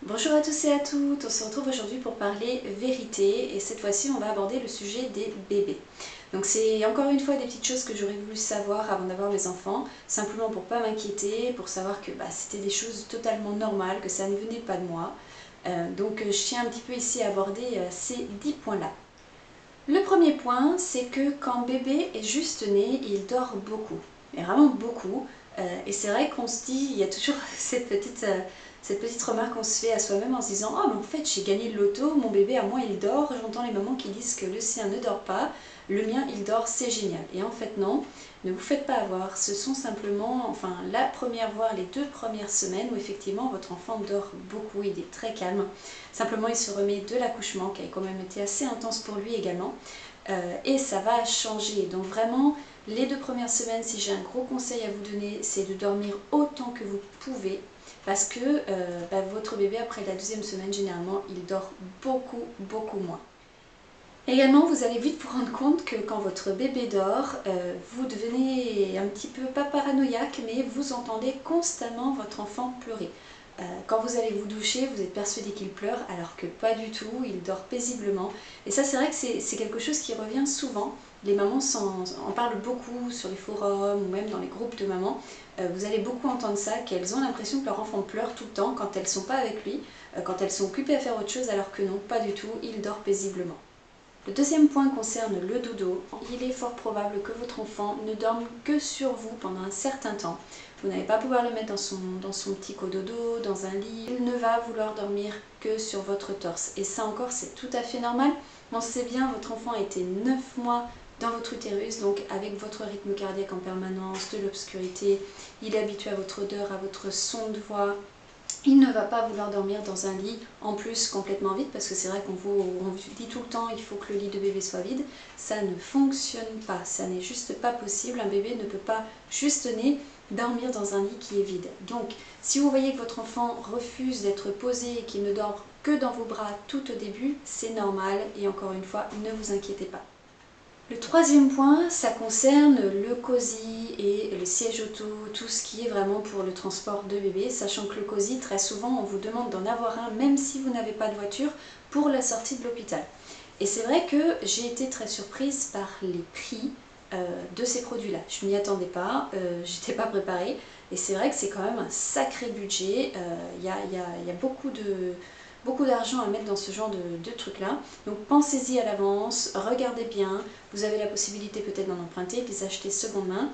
Bonjour à tous et à toutes, on se retrouve aujourd'hui pour parler vérité et cette fois-ci on va aborder le sujet des bébés. Donc c'est encore une fois des petites choses que j'aurais voulu savoir avant d'avoir mes enfants, simplement pour pas m'inquiéter, pour savoir que c'était des choses totalement normales, que ça ne venait pas de moi. Donc je tiens un petit peu ici à aborder ces 10 points-là. Le premier point, c'est que quand bébé est juste né, il dort beaucoup, mais vraiment beaucoup. Et c'est vrai qu'on se dit, il y a toujours cette petite remarque qu'on se fait à soi-même en se disant « Oh mais en fait j'ai gagné le loto, mon bébé à moi il dort », j'entends les mamans qui disent que le sien ne dort pas, le mien il dort, c'est génial. Et en fait non, ne vous faites pas avoir, ce sont simplement la première, voire les 2 premières semaines où effectivement votre enfant dort beaucoup, il est très calme. Simplement il se remet de l'accouchement qui a quand même été assez intense pour lui également. Et ça va changer. Donc vraiment, les 2 premières semaines, si j'ai un gros conseil à vous donner, c'est de dormir autant que vous pouvez. Parce que votre bébé, après la 2e semaine, généralement, il dort beaucoup moins. Également, vous allez vite vous rendre compte que quand votre bébé dort, vous devenez un petit peu, pas paranoïaque, mais vous entendez constamment votre enfant pleurer. Quand vous allez vous doucher, vous êtes persuadé qu'il pleure, alors que pas du tout, il dort paisiblement. Et ça, c'est vrai que c'est quelque chose qui revient souvent. Les mamans en parlent beaucoup sur les forums ou même dans les groupes de mamans. Vous allez beaucoup entendre ça, qu'elles ont l'impression que leur enfant pleure tout le temps quand elles ne sont pas avec lui, quand elles sont occupées à faire autre chose, alors que non, pas du tout, il dort paisiblement. Le deuxième point concerne le dodo. Il est fort probable que votre enfant ne dorme que sur vous pendant un certain temps. Vous n'allez pas pouvoir le mettre dans son petit cododo, dans un lit. Il ne va vouloir dormir que sur votre torse. Et ça encore, c'est tout à fait normal. On sait bien, votre enfant a été 9 mois dans votre utérus, donc avec votre rythme cardiaque en permanence, de l'obscurité. Il est habitué à votre odeur, à votre son de voix. Il ne va pas vouloir dormir dans un lit en plus complètement vide parce que c'est vrai qu'on vous dit tout le temps il faut que le lit de bébé soit vide. Ça ne fonctionne pas, ça n'est juste pas possible. Un bébé ne peut pas juste né dormir dans un lit qui est vide. Donc si vous voyez que votre enfant refuse d'être posé et qu'il ne dort que dans vos bras tout au début, c'est normal et encore une fois, ne vous inquiétez pas. Le troisième point, ça concerne le cosy et le siège auto, tout ce qui est vraiment pour le transport de bébé, sachant que le cosy, très souvent, on vous demande d'en avoir un, même si vous n'avez pas de voiture, pour la sortie de l'hôpital. Et c'est vrai que j'ai été très surprise par les prix de ces produits-là. Je m'y attendais pas, j'étais pas préparée, et c'est vrai que c'est quand même un sacré budget. Il y a beaucoup d'argent à mettre dans ce genre de trucs-là. Donc pensez-y à l'avance, regardez bien. Vous avez la possibilité peut-être d'en emprunter, de les acheter seconde main,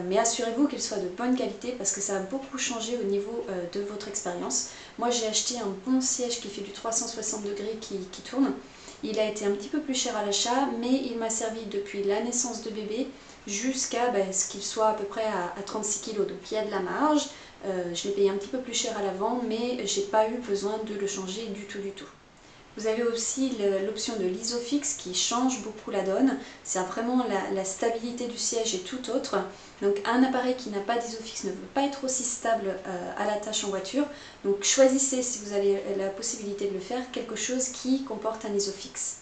mais assurez-vous qu'ils soient de bonne qualité parce que ça a beaucoup changé au niveau de votre expérience. Moi j'ai acheté un bon siège qui fait du 360 degrés qui tourne. Il a été un petit peu plus cher à l'achat, mais il m'a servi depuis la naissance de bébé jusqu'à ce qu'il soit à peu près à 36 kg. Donc il y a de la marge. Je l'ai payé un petit peu plus cher à l'avant, mais j'ai pas eu besoin de le changer du tout. Vous avez aussi l'option de l'Isofix qui change beaucoup la donne. C'est vraiment la stabilité du siège est tout autre. Donc un appareil qui n'a pas d'Isofix ne peut pas être aussi stable à la tâche en voiture. Donc choisissez, si vous avez la possibilité de le faire, quelque chose qui comporte un Isofix.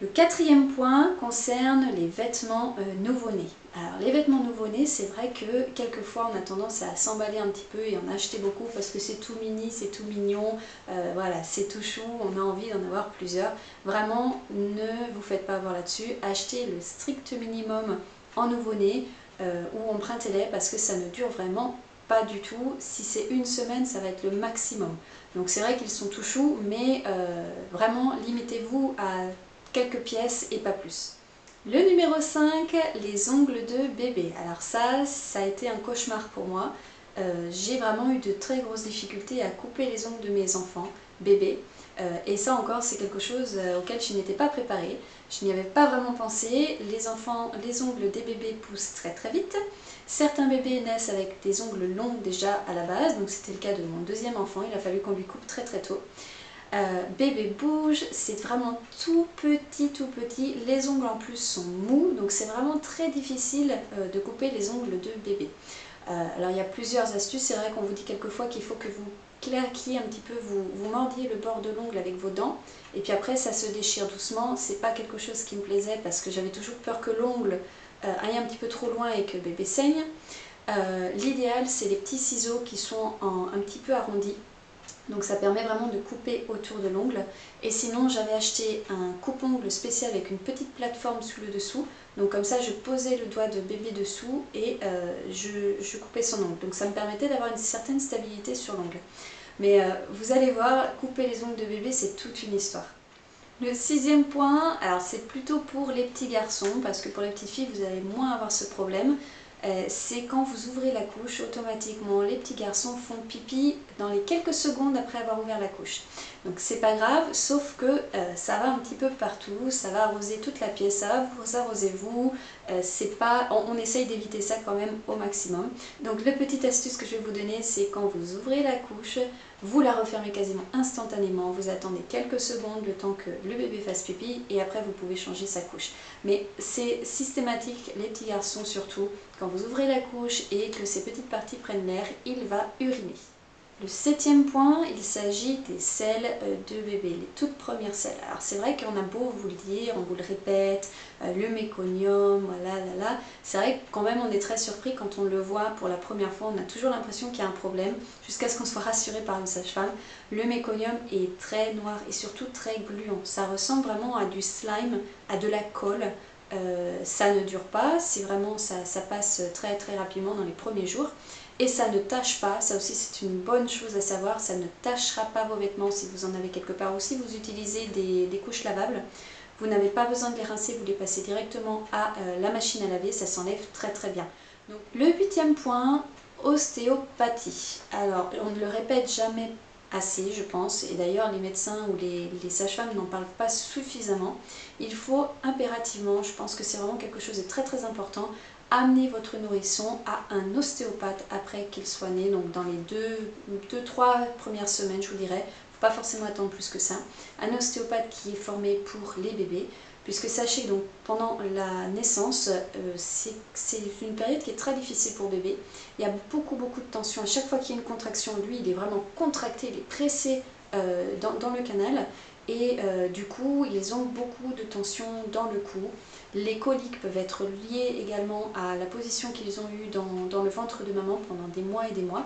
Le quatrième point concerne les vêtements nouveau-nés. Alors les vêtements nouveau-nés, c'est vrai que quelquefois on a tendance à s'emballer un petit peu et en acheter beaucoup parce que c'est tout mini, c'est tout mignon, voilà, c'est tout chou, on a envie d'en avoir plusieurs. Vraiment, ne vous faites pas avoir là-dessus, achetez le strict minimum en nouveau-né ou empruntez-les parce que ça ne dure vraiment pas du tout. Si c'est une semaine, ça va être le maximum. Donc c'est vrai qu'ils sont tout choux, mais vraiment limitez-vous à quelques pièces et pas plus. Le numéro 5, les ongles de bébé. Alors ça a été un cauchemar pour moi. J'ai vraiment eu de très grosses difficultés à couper les ongles de mes enfants, bébés. Et ça encore, c'est quelque chose auquel je n'étais pas préparée. Je n'y avais pas vraiment pensé. Les ongles des bébés poussent très vite. Certains bébés naissent avec des ongles longs déjà à la base, donc c'était le cas de mon deuxième enfant. Il a fallu qu'on lui coupe très tôt. Bébé bouge, c'est vraiment tout petit. Les ongles en plus sont mous, donc c'est vraiment très difficile de couper les ongles de bébé. Alors il y a plusieurs astuces, c'est vrai qu'on vous dit quelquefois qu'il faut que vous claquiez un petit peu, vous mordiez le bord de l'ongle avec vos dents, et puis après ça se déchire doucement. C'est pas quelque chose qui me plaisait parce que j'avais toujours peur que l'ongle aille un petit peu trop loin et que bébé saigne. L'idéal c'est les petits ciseaux qui sont un petit peu arrondis. Donc ça permet vraiment de couper autour de l'ongle. Et sinon j'avais acheté un coupe-ongle spécial avec une petite plateforme sous le dessous. Donc comme ça je posais le doigt de bébé dessous et je coupais son ongle. Donc ça me permettait d'avoir une certaine stabilité sur l'ongle. Mais vous allez voir, couper les ongles de bébé c'est toute une histoire. Le 6e point, alors c'est plutôt pour les petits garçons, parce que pour les petites filles vous allez moins avoir ce problème. C'est quand vous ouvrez la couche, automatiquement les petits garçons font pipi dans les quelques secondes après avoir ouvert la couche. Donc c'est pas grave, sauf que ça va un petit peu partout, ça va arroser toute la pièce, ça va vous arroser vous, on essaye d'éviter ça quand même au maximum. Donc la petite astuce que je vais vous donner, c'est quand vous ouvrez la couche, vous la refermez quasiment instantanément, vous attendez quelques secondes le temps que le bébé fasse pipi et après vous pouvez changer sa couche. Mais c'est systématique, les petits garçons surtout, quand vous ouvrez la couche et que ces petites parties prennent l'air, il va uriner. Le 7e point, il s'agit des selles de bébé, les toutes premières selles. Alors c'est vrai qu'on a beau vous le dire, on vous le répète, le méconium, voilà, là, là. C'est vrai que quand même on est très surpris quand on le voit pour la première fois, on a toujours l'impression qu'il y a un problème, jusqu'à ce qu'on soit rassuré par une sage-femme. Le méconium est très noir et surtout très gluant. Ça ressemble vraiment à du slime, à de la colle. Ça ne dure pas, c'est vraiment ça passe très très rapidement dans les premiers jours. Et ça ne tache pas, ça aussi c'est une bonne chose à savoir, ça ne tachera pas vos vêtements si vous en avez quelque part ou si vous utilisez des couches lavables. Vous n'avez pas besoin de les rincer, vous les passez directement à la machine à laver, ça s'enlève très très bien. Donc, le 8e point, ostéopathie. Alors on ne le répète jamais assez je pense, et d'ailleurs les médecins ou les sages-femmes n'en parlent pas suffisamment. Il faut impérativement, je pense que c'est vraiment quelque chose de très très important, amener votre nourrisson à un ostéopathe après qu'il soit né, donc dans les 2-3 premières semaines je vous dirais, il ne faut pas forcément attendre plus que ça. Un ostéopathe qui est formé pour les bébés, puisque sachez que donc, pendant la naissance, c'est une période qui est très difficile pour bébé. Il y a beaucoup de tension, à chaque fois qu'il y a une contraction, lui il est vraiment contracté, il est pressé dans le canal. Et du coup, ils ont beaucoup de tension dans le cou. Les coliques peuvent être liées également à la position qu'ils ont eue dans le ventre de maman pendant des mois et des mois.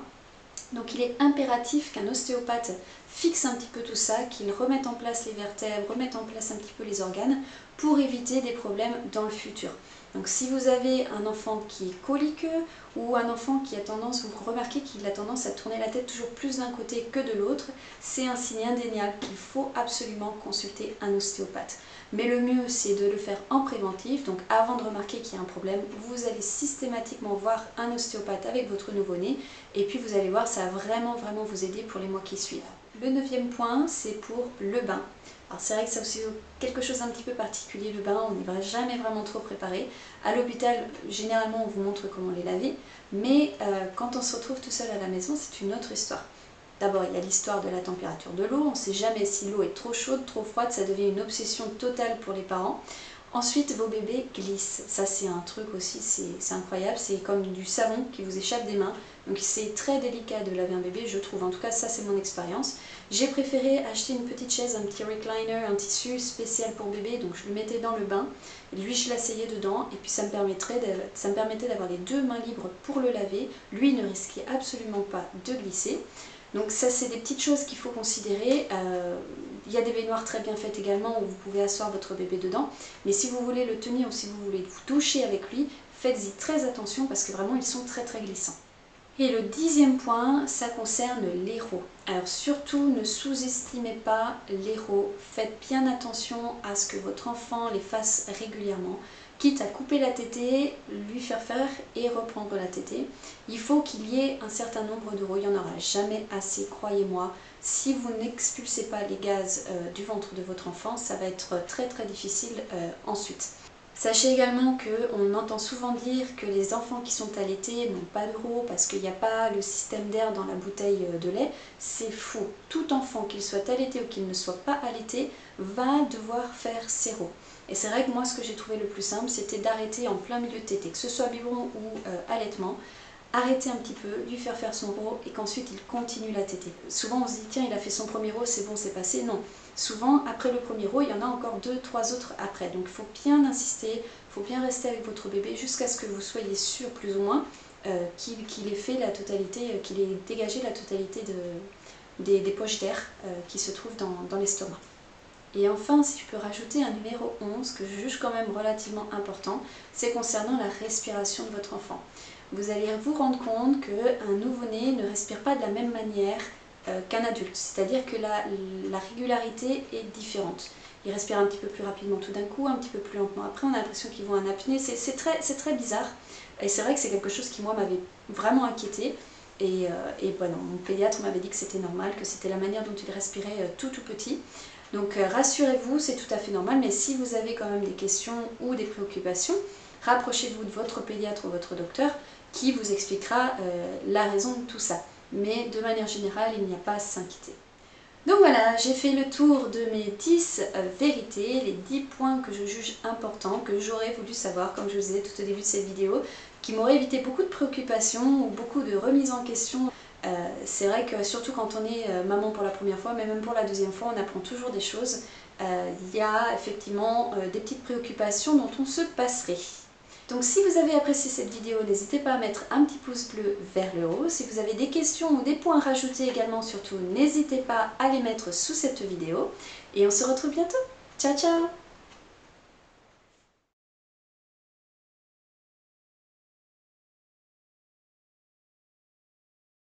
Donc il est impératif qu'un ostéopathe fixe un petit peu tout ça, qu'il remette en place les vertèbres, remette en place un petit peu les organes pour éviter des problèmes dans le futur. Donc si vous avez un enfant qui est coliqueux ou un enfant qui a tendance, vous remarquez qu'il a tendance à tourner la tête toujours plus d'un côté que de l'autre, c'est un signe indéniable qu'il faut absolument consulter un ostéopathe. Mais le mieux c'est de le faire en préventif, donc avant de remarquer qu'il y a un problème, vous allez systématiquement voir un ostéopathe avec votre nouveau-né et puis vous allez voir, ça va vraiment vous aider pour les mois qui suivent. Le 9e point, c'est pour le bain. Alors c'est vrai que c'est aussi quelque chose d'un petit peu particulier, le bain, on n'y va jamais vraiment trop préparé. À l'hôpital, généralement on vous montre comment les laver, mais quand on se retrouve tout seul à la maison, c'est une autre histoire. D'abord, il y a l'histoire de la température de l'eau, on ne sait jamais si l'eau est trop chaude, trop froide, ça devient une obsession totale pour les parents. Ensuite, vos bébés glissent, ça c'est un truc aussi, c'est incroyable, c'est comme du savon qui vous échappe des mains. Donc c'est très délicat de laver un bébé, je trouve, en tout cas ça c'est mon expérience. J'ai préféré acheter une petite chaise, un petit recliner, un tissu spécial pour bébé, donc je le mettais dans le bain, et lui je l'asseyais dedans, et puis ça me permettait d'avoir les deux mains libres pour le laver, lui ne risquait absolument pas de glisser. Donc ça c'est des petites choses qu'il faut considérer. Il y a des baignoires très bien faites également où vous pouvez asseoir votre bébé dedans, mais si vous voulez le tenir ou si vous voulez vous doucher avec lui, faites-y très attention parce que vraiment ils sont très glissants. Et le 10e point, ça concerne l'héros. Alors surtout, ne sous-estimez pas l'héros. Faites bien attention à ce que votre enfant les fasse régulièrement. Quitte à couper la tétée, lui faire et reprendre la tétée. Il faut qu'il y ait un certain nombre d'euros. Il n'y en aura jamais assez, croyez-moi. Si vous n'expulsez pas les gaz du ventre de votre enfant, ça va être très difficile ensuite. Sachez également qu'on entend souvent dire que les enfants qui sont allaités n'ont pas d'euros parce qu'il n'y a pas le système d'air dans la bouteille de lait. C'est faux. Tout enfant, qu'il soit allaité ou qu'il ne soit pas allaité, va devoir faire séro. Et c'est vrai que moi, ce que j'ai trouvé le plus simple, c'était d'arrêter en plein milieu de tétée, que ce soit biberon ou allaitement. Arrêter un petit peu, lui faire son RO et qu'ensuite il continue la tétée. Souvent on se dit tiens il a fait son premier RO, c'est bon, c'est passé. Non, souvent après le premier RO il y en a encore 2-3 autres après. Donc il faut bien insister, il faut bien rester avec votre bébé jusqu'à ce que vous soyez sûr plus ou moins qu'il ait fait la totalité, qu'il ait dégagé la totalité des poches d'air qui se trouvent dans l'estomac. Et enfin, si je peux rajouter un numéro 11 que je juge quand même relativement important, c'est concernant la respiration de votre enfant. Vous allez vous rendre compte qu'un nouveau-né ne respire pas de la même manière qu'un adulte, c'est-à-dire que la régularité est différente. Ils respirent un petit peu plus rapidement tout d'un coup, un petit peu plus lentement après, on a l'impression qu'ils vont en apnée, c'est très bizarre. Et c'est vrai que c'est quelque chose qui moi m'avait vraiment inquiétée. Et non, mon pédiatre m'avait dit que c'était normal, que c'était la manière dont il respirait tout petit. Donc rassurez-vous, c'est tout à fait normal, mais si vous avez quand même des questions ou des préoccupations, rapprochez-vous de votre pédiatre ou votre docteur qui vous expliquera la raison de tout ça. Mais de manière générale, il n'y a pas à s'inquiéter. Donc voilà, j'ai fait le tour de mes 10 vérités, les 10 points que je juge importants, que j'aurais voulu savoir, comme je vous disais tout au début de cette vidéo, qui m'auraient évité beaucoup de préoccupations ou beaucoup de remises en question. C'est vrai que surtout quand on est maman pour la première fois, mais même pour la deuxième fois, on apprend toujours des choses. Il y a effectivement des petites préoccupations dont on se passerait. Donc si vous avez apprécié cette vidéo, n'hésitez pas à mettre un petit pouce bleu vers le haut. Si vous avez des questions ou des points à rajouter également, surtout, n'hésitez pas à les mettre sous cette vidéo. Et on se retrouve bientôt. Ciao ciao!